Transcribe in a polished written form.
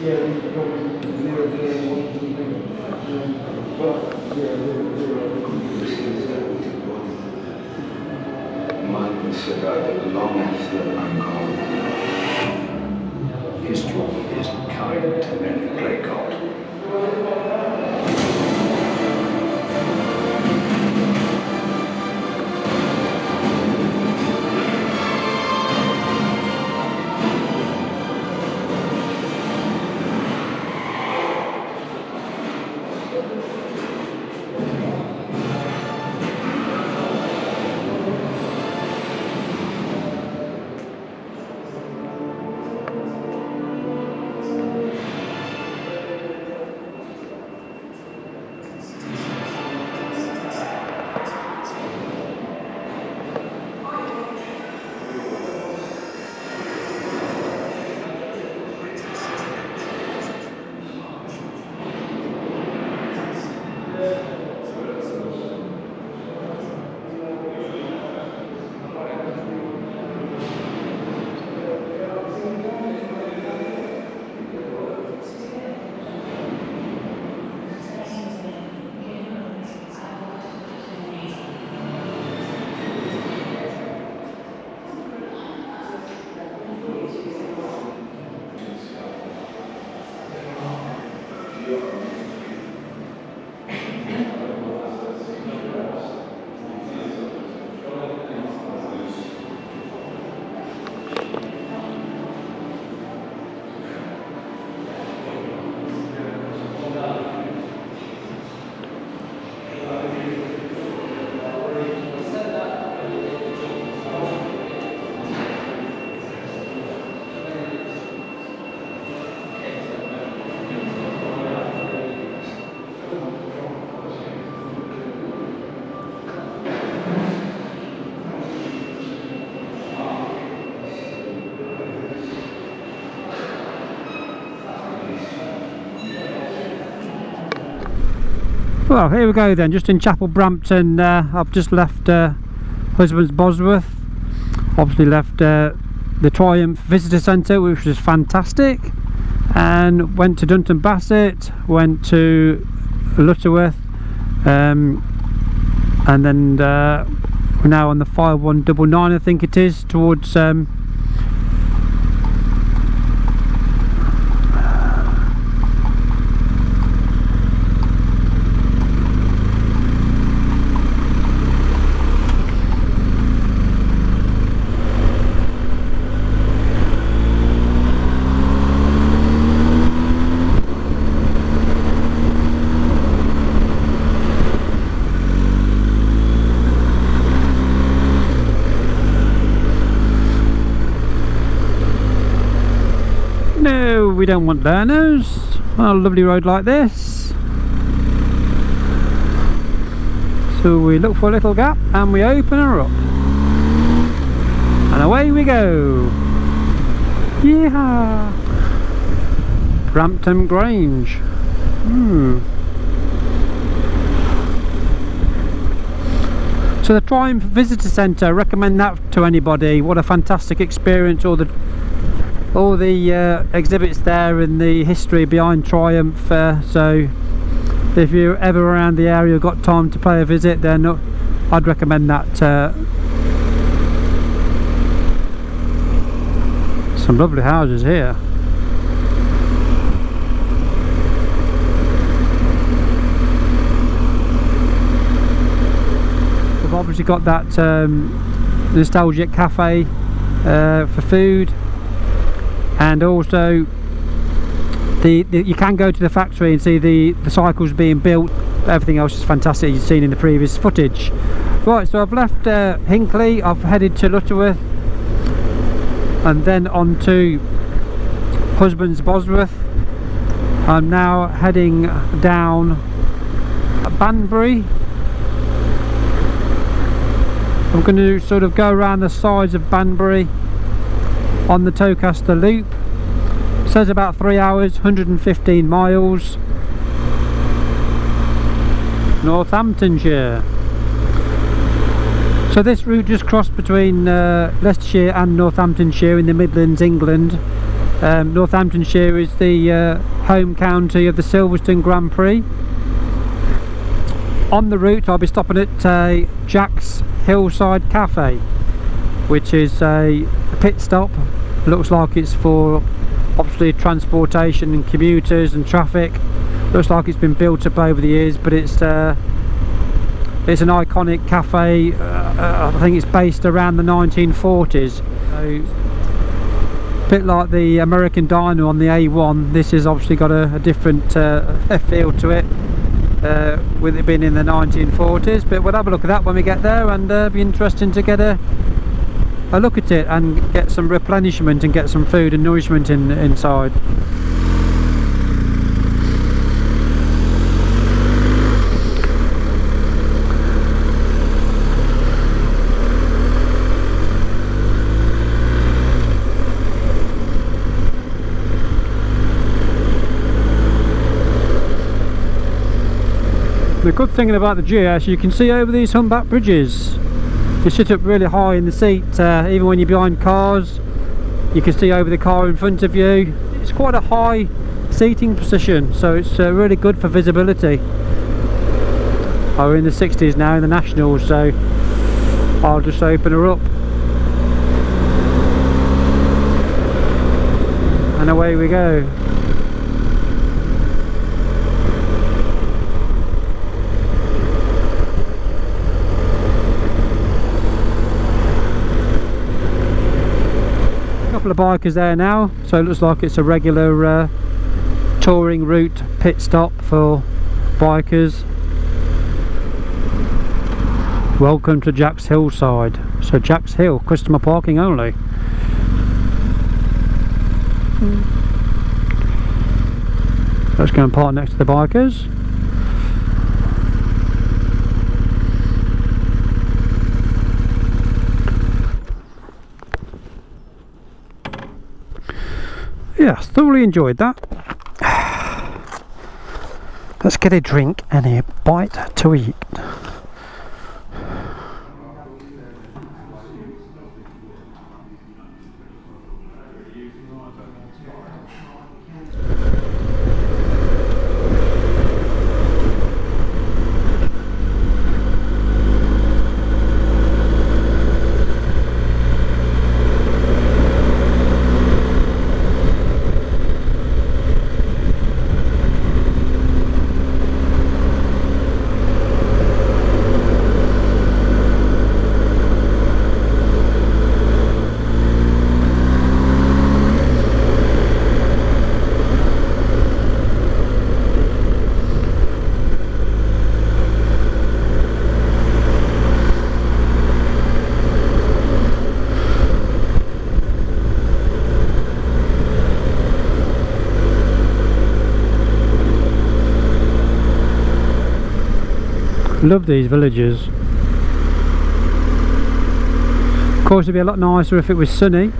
Mine was survived long after I'm gone. History isn't kind to many, pray God. Well, here we go then, just in Chapel Brampton. I've just left Husbands Bosworth, obviously left the Triumph Visitor Centre, which was fantastic, and went to Dunton Bassett, went to Lutterworth, and then we're now on the 5199, I think it is, towards we don't want learners on a lovely road like this. So we look for a little gap and we open her up, and away we go. Yeah, Brampton Grange. So the Triumph Visitor Centre, recommend that to anybody. What a fantastic experience. All the exhibits there and the history behind Triumph, so if you're ever around the area, got time to pay a visit, then I'd recommend that. Some lovely houses here. We've obviously got that nostalgic cafe for food. And also you can go to the factory and see the cycles being built. Everything else is fantastic, you've seen in the previous footage. Right, so I've left Hinckley, I've headed to Lutterworth, and then on to Husbands Bosworth. I'm now heading down Banbury. I'm going to sort of go around the sides of Banbury on the Towcester Loop. It says about 3 hours, 115 miles. Northamptonshire. So this route just crossed between Leicestershire and Northamptonshire in the Midlands, England. Northamptonshire is the home county of the Silverstone Grand Prix. On the route I'll be stopping at Jack's Hillside Cafe, which is a pit stop. Looks like it's for obviously transportation and commuters and traffic. Looks like it's been built up over the years, but it's an iconic cafe. I think it's based around the 1940s. So, a bit like the American Diner on the A1, this has obviously got a different feel to it, with it being in the 1940s. But we'll have a look at that when we get there, and be interesting to get a look at it and get some replenishment and get some food and nourishment inside. The good thing about the GS, you can see over these humpback bridges. You sit up really high in the seat, even when you're behind cars, you can see over the car in front of you. It's quite a high seating position, so it's really good for visibility. We're in the 60s now in the Nationals, so I'll just open her up. And away we go. Couple of bikers there now, so it looks like it's a regular touring route pit stop for bikers. Welcome to Jack's Hillside. So Jack's Hill, customer parking only. Let's go and park next to the bikers. Yes, thoroughly enjoyed that. Let's get a drink and a bite to eat. Love these villages. Of course it'd be a lot nicer if it was sunny,